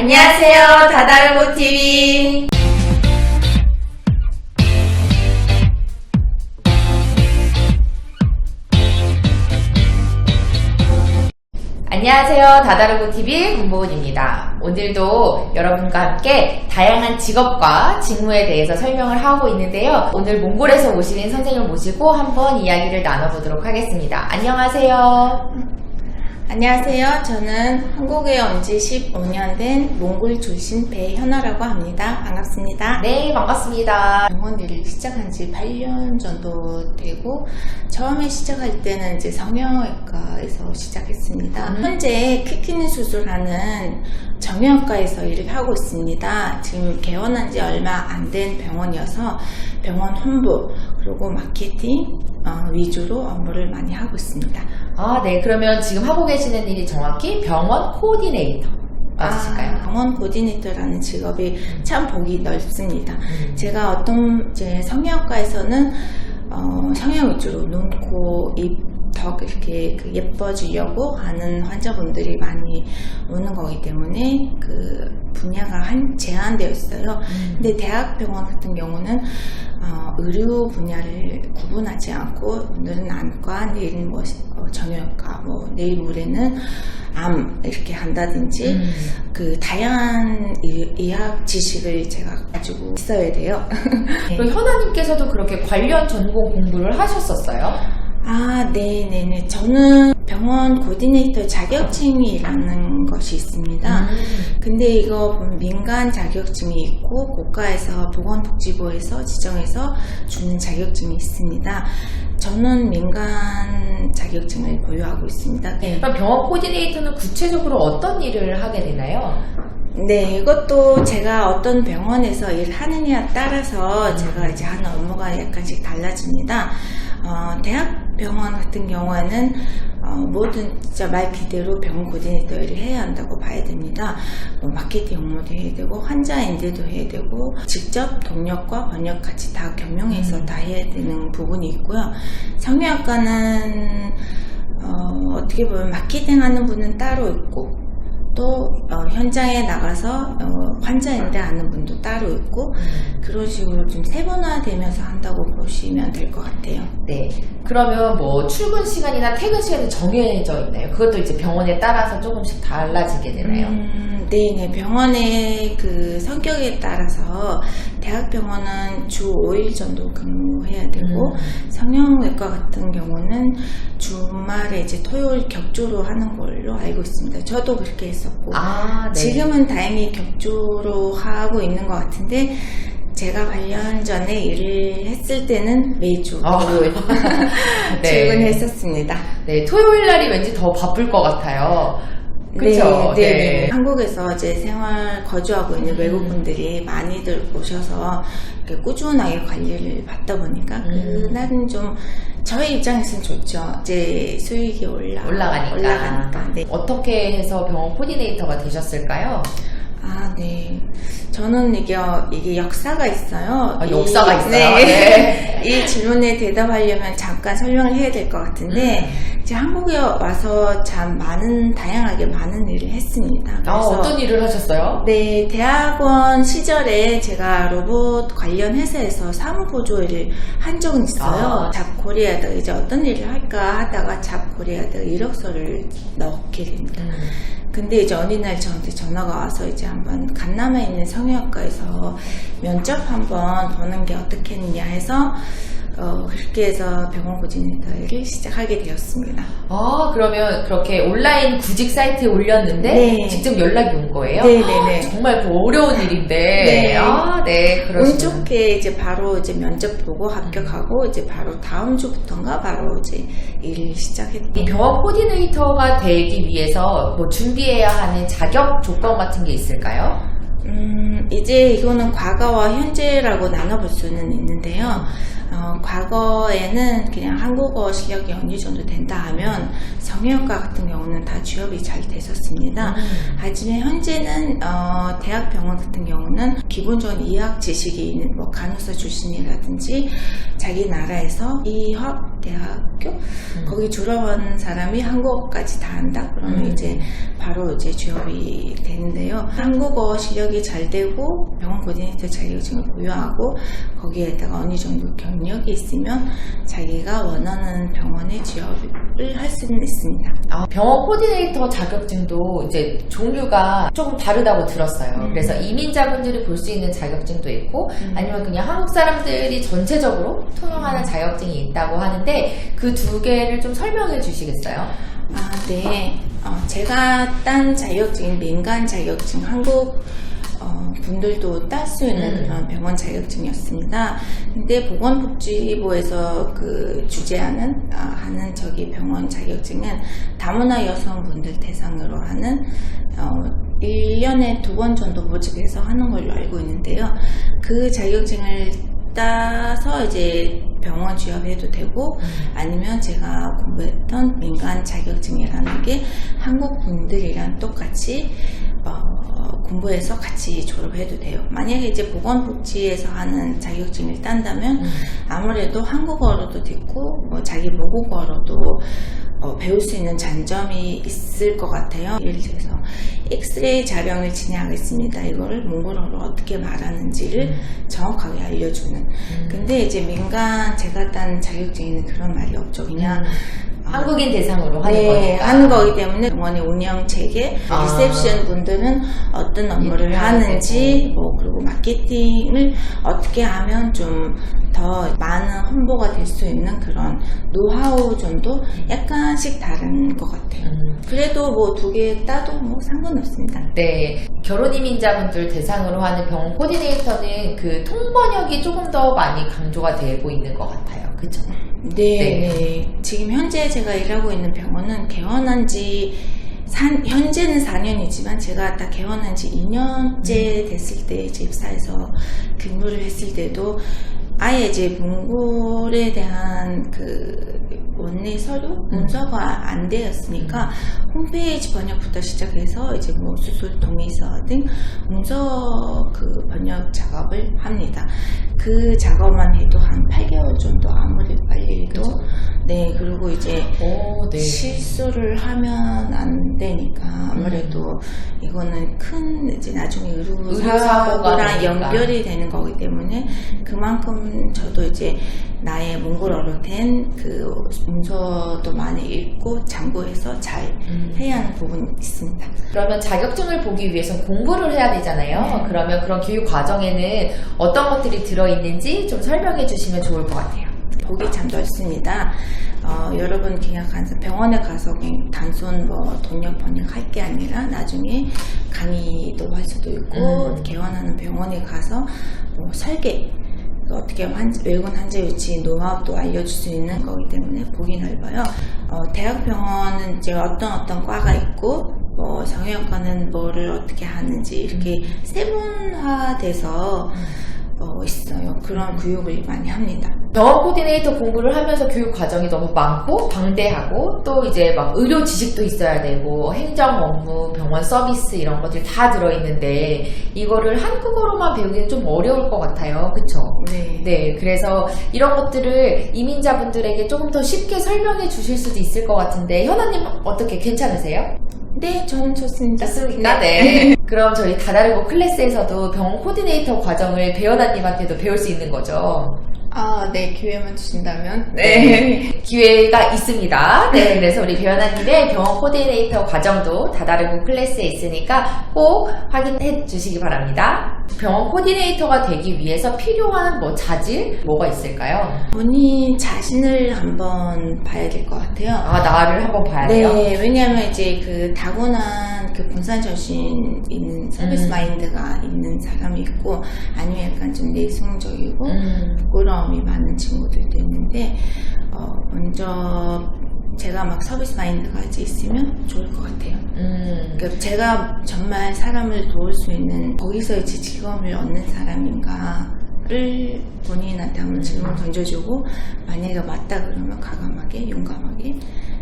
안녕하세요, 다다르고TV. 안녕하세요, 다다르고TV 공보은입니다. 오늘도 여러분과 함께 다양한 직업과 직무에 대해서 설명을 하고 있는데요. 오늘 몽골에서 오신 선생님을 모시고 한번 이야기를 나눠보도록 하겠습니다. 안녕하세요. 안녕하세요. 저는 한국에 온 지 15년 된 몽골 출신 배현아라고 합니다. 반갑습니다. 네, 반갑습니다. 병원 일을 시작한 지 8년 정도 되고, 처음에 시작할 때는 이제 성형외과에서 시작했습니다. 현재 키 크는 수술하는 정형외과에서 일을 하고 있습니다. 지금 개원한 지 얼마 안 된 병원이어서 병원 홍보 그리고 마케팅 위주로 업무를 많이 하고 있습니다. 아, 네. 그러면 지금 하고 계시는 일이 정확히 병원 코디네이터 맞으실까요? 병원 코디네이터라는 직업이 참 보기 넓습니다. 제가 어떤 이제 성형외과에서는 성형 위주로 눈, 코, 입, 턱 이렇게 예뻐지려고 하는 환자분들이 많이 오는 거기 때문에 그 분야가 제한되어 있어요. 근데 대학병원 같은 경우는 의료 분야를 구분하지 않고 오늘은 안과, 내일은 정형외과, 내일 모레는 암 이렇게 한다든지 그 다양한 의학 지식을 제가 가지고 있어야 돼요. 그럼 현아님께서도 그렇게 관련 전공 공부를 하셨었어요? 네네네. 저는 병원 코디네이터 자격증이라는 것이 있습니다. 근데 이거 보면 민간 자격증이 있고 국가에서 보건복지부에서 지정해서 주는 자격증이 있습니다. 저는 민간 자격증을 보유하고 있습니다. 네. 그럼 병원 코디네이터는 구체적으로 어떤 일을 하게 되나요? 네, 이것도 제가 어떤 병원에서 일하느냐에 따라서 제가 이제 하는 업무가 약간씩 달라집니다. 대학병원 같은 경우에는 모든 진짜 말 그대로 병원 코디네이터 일을 해야 한다고 봐야 됩니다. 마케팅 업무도 해야 되고 환자 인계도 해야 되고 직접 동력과 번역 같이 다 겸용해서 다 해야 되는 부분이 있고요. 성형외과는 어떻게 보면 마케팅 하는 분은 따로 있고 또 현장에 나가서 환자 인계하는 분도 따로 있고 그런 식으로 좀 세분화되면서 한다고 보시면 될 것 같아요. 네. 그러면 출근 시간이나 퇴근 시간이 정해져 있나요? 그것도 이제 병원에 따라서 조금씩 달라지게 되나요? 네네. 병원의 그 성격에 따라서 대학병원은 주 5일 정도 근무해야 되고 성형외과 같은 경우는 주말에 이제 토요일 격주로 하는 걸로 알고 있습니다. 저도 그렇게 했었고 네. 지금은 다행히 격주로 하고 있는 것 같은데 제가 8년 전에 일을 했을 때는 매주 네. 출근했었습니다. 네, 토요일 날이 왠지 더 바쁠 것 같아요. 그렇죠? 네. 한국에서 이제 생활 거주하고 있는 외국분들이 많이들 오셔서 이렇게 꾸준하게 관리를 받다 보니까 그날은 좀 저희 입장에서는 좋죠. 이제 수익이 올라가니까. 네. 어떻게 해서 병원 코디네이터가 되셨을까요? 네. 저는 이게 역사가 있어요. 역사가 있어요? 네. 이 질문에 대답하려면 잠깐 설명을 해야 될 것 같은데, 이제 한국에 와서 참 다양하게 많은 일을 했습니다. 그래서 어떤 일을 하셨어요? 네, 대학원 시절에 제가 로봇 관련 회사에서 사무보조 일을 한 적은 있어요. 잡코리아에다가 이제 어떤 일을 할까 하다가 잡코리아에다가 이력서를 넣게 됩니다. 근데 이제 어느 날 저한테 전화가 와서 이제 한번 강남에 있는 성형외과에서 면접 한번 보는 게 어떻겠느냐 해서 그렇게 해서 병원 코디네이터를 시작하게 되었습니다. 그러면 그렇게 온라인 구직 사이트에 올렸는데 네. 직접 연락이 온 거예요? 네네네. 정말 어려운 일인데. 네. 네. 운 좋게 이제 바로 이제 면접 보고 합격하고 이제 바로 다음 주부터인가 바로 이제 일을 시작했고. 이 병원 코디네이터가 되기 위해서 준비해야 하는 자격 조건 같은 게 있을까요? 이제 이거는 과거와 현재라고 나눠볼 수는 있는데요. 과거에는 그냥 한국어 실력이 어느 정도 된다 하면 성형외과 같은 경우는 다 취업이 잘 됐었습니다. 하지만 현재는 대학병원 같은 경우는 기본적인 의학 지식이 있는 뭐 간호사 출신이라든지 자기 나라에서 의학대학교 거기 졸업한 사람이 한국어까지 다 한다 그러면 이제 바로 이제 취업이 되는데요. 한국어 실력이 잘 되고 병원 코디네이터 자격증을 보유하고 거기에다가 어느 정도 경력이 있으면 자기가 원하는 병원에 취업을 할 수는 있습니다. 병원 코디네이터 자격증도 이제 종류가 조금 다르다고 들었어요. 그래서 이민자분들이 볼 수 있는 자격증도 있고 아니면 그냥 한국 사람들이 전체적으로 통용하는 자격증이 있다고 하는데 그 두 개를 좀 설명해 주시겠어요? 네. 제가 딴 자격증인 민간 자격증 한국 분들도 딸 수 있는 그런 병원 자격증이었습니다. 근데 보건복지부에서 그 주재하는 하는 저기 병원 자격증은 다문화 여성분들 대상으로 하는 1년에 2번 정도 모집해서 하는 걸로 알고 있는데요. 그 자격증을 따서 이제 병원 취업해도 되고 아니면 제가 공부했던 민간 자격증이라는 게 한국 분들이랑 똑같이 공부해서 같이 졸업해도 돼요. 만약에 이제 보건복지에서 하는 자격증을 딴다면 아무래도 한국어로도 듣고 뭐 자기 모국어로도 배울 수 있는 장점이 있을 것 같아요. 예를 들어서 엑스레이 촬영을 진행하겠습니다. 이걸 몽골어로 어떻게 말하는지를 정확하게 알려주는. 근데 이제 민간 제가 딴 자격증에는 그런 말이 없죠. 그냥 한국인 대상으로 하는 네, 거니까. 하는 거기 때문에 병원의 운영 체계, 리셉션 분들은 어떤 업무를 하는지, 뭐 그리고 마케팅을 어떻게 하면 좀 더 많은 홍보가 될 수 있는 그런 노하우 정도 약간씩 다른 것 같아요. 그래도 뭐 2개 따도 뭐 상관없습니다. 네, 결혼 이민자분들 대상으로 하는 병원 코디네이터는 그 통번역이 조금 더 많이 강조가 되고 있는 것 같아요. 그렇죠? 네. 지금 현재 제가 일하고 있는 병원은 개원한 지 현재는 4년이지만 제가 딱 개원한 지 2년째 됐을 때 이제 입사해서 근무를 했을 때도 아예 이제 몽골에 대한 그 원내 서류 문서가 안 되었으니까 홈페이지 번역부터 시작해서 이제 뭐 수술 동의서 등 문서 그 번역 작업을 합니다. 그 작업만 해도 한 8개월 정도 아무리 빨리 해도 네, 그리고 이제 실수를 하면 안 되니까 아무래도 이거는 큰 이제 나중에 의료사고랑 연결이 되는 거기 때문에 그만큼 저도 이제 나의 몽골어로 된 그 문서도 많이 읽고 참고해서 잘 해야 하는 부분이 있습니다. 그러면 자격증을 보기 위해서 공부를 해야 되잖아요. 그러면 그런 교육 과정에는 어떤 것들이 들어있는지 좀 설명해 주시면 좋을 것 같아요. 복이 참 넓습니다. 여러분 그냥 병원에 가서 그냥 단순 뭐 동력 번역할 게 아니라 나중에 강의도 할 수도 있고 개원하는 병원에 가서 뭐 설계 어떻게 외국인 환자 유치 노하우도 알려줄 수 있는 거기 때문에 복이 넓어요. 대학병원은 이제 어떤 과가 있고 뭐 성형외과는 뭐를 어떻게 하는지 이렇게 세분화돼서 있어요. 그런 교육을 많이 합니다. 병원 코디네이터 공부를 하면서 교육 과정이 너무 많고 방대하고 또 이제 막 의료 지식도 있어야 되고 행정 업무, 병원 서비스 이런 것들이 다 들어있는데 이거를 한국어로만 배우기는 좀 어려울 것 같아요. 그쵸? 네. 그래서 이런 것들을 이민자분들에게 조금 더 쉽게 설명해 주실 수도 있을 것 같은데 현아님 어떻게 괜찮으세요? 네, 저는 좋습니다. 좋습니까? 네. 그럼 저희 다다르고 클래스에서도 병원 코디네이터 과정을 배연아님한테도 배울 수 있는 거죠? 네, 기회만 주신다면. 네. 기회가 있습니다. 네. 그래서 우리 배연아님의 병원 코디네이터 과정도 다다르고 클래스에 있으니까 꼭 확인해 주시기 바랍니다. 병원 코디네이터가 되기 위해서 필요한 뭐 자질? 뭐가 있을까요? 본인 자신을 한번 봐야 될 것 같아요. 나를 한번 봐야 돼요? 네, 왜냐하면 이제 그 타고난 그 분산정신 있는 서비스 마인드가 있는 사람이 있고 아니면 약간 좀 내성적이고 부끄러움이 많은 친구들도 있는데 먼저 제가 막 서비스 마인드가 이제 있으면 좋을 것 같아요. 그러니까 제가 정말 사람을 도울 수 있는 거기서 이제 직업을 얻는 사람인가 본인한테 한번 질문 던져주고 만약에 맞다 그러면 과감하게 용감하게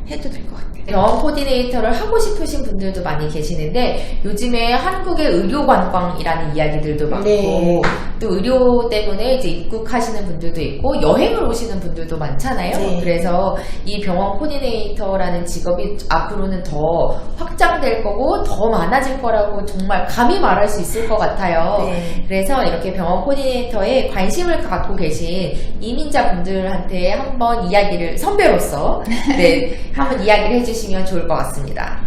해도 될 것 같아요. 병원 코디네이터를 하고 싶으신 분들도 많이 계시는데 요즘에 한국의 의료관광이라는 이야기들도 많고 네. 또 의료 때문에 이제 입국하시는 분들도 있고 여행을 오시는 분들도 많잖아요. 네. 그래서 이 병원 코디네이터라는 직업이 앞으로는 더 확장될 거고 더 많아질 거라고 정말 감히 말할 수 있을 것 같아요. 네. 그래서 이렇게 병원 코디네이터에 관심을 갖고 계신 이민자분들한테 한번 이야기를 선배로서 네, 한번 이야기를 해주시면 좋을 것 같습니다.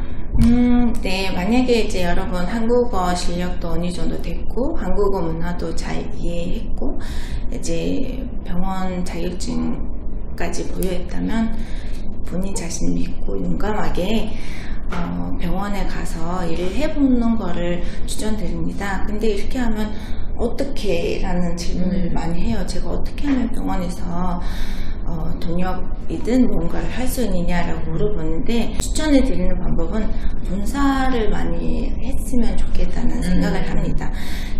네, 만약에 이제 여러분 한국어 실력도 어느 정도 됐고, 한국어 문화도 잘 이해했고, 이제 병원 자격증까지 보유했다면, 본인 자신 믿고 용감하게 병원에 가서 일을 해보는 거를 추천드립니다. 근데 이렇게 하면 어떻게? 라는 질문을 많이 해요. 제가 어떻게 하면 병원에서 동역이든 뭔가를 할 수 있느냐라고 물어보는데 추천해 드리는 방법은 본사를 많이 했으면 좋겠다는 생각을 합니다.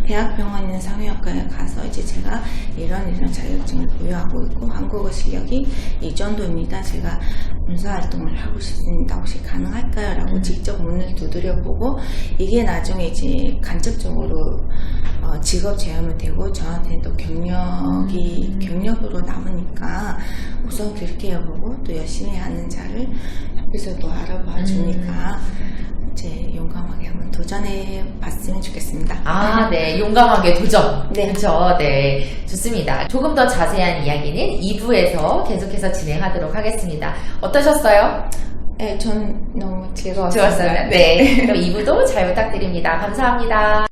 대학병원이나 성형외과에 가서 이제 제가 이런 자격증을 보유하고 있고 한국어 실력이 이 정도입니다. 제가 본사 활동을 하고 싶습니다. 혹시 가능할까요? 라고 직접 문을 두드려보고 이게 나중에 이제 간접적으로 직업 체험이 되고 저한테는 또 경력으로 남으니까 우선 그렇게 해보고 또 열심히 하는 자를 옆에서도 알아봐 주니까 이제 용감하게 한번 도전해 봤으면 좋겠습니다. 아, 네. 용감하게 도전. 네. 그렇죠. 네. 좋습니다. 조금 더 자세한 이야기는 2부에서 계속해서 진행하도록 하겠습니다. 어떠셨어요? 네, 전 너무 즐거웠어요. 좋았어요. 네. 그럼 2부도 잘 부탁드립니다. 감사합니다.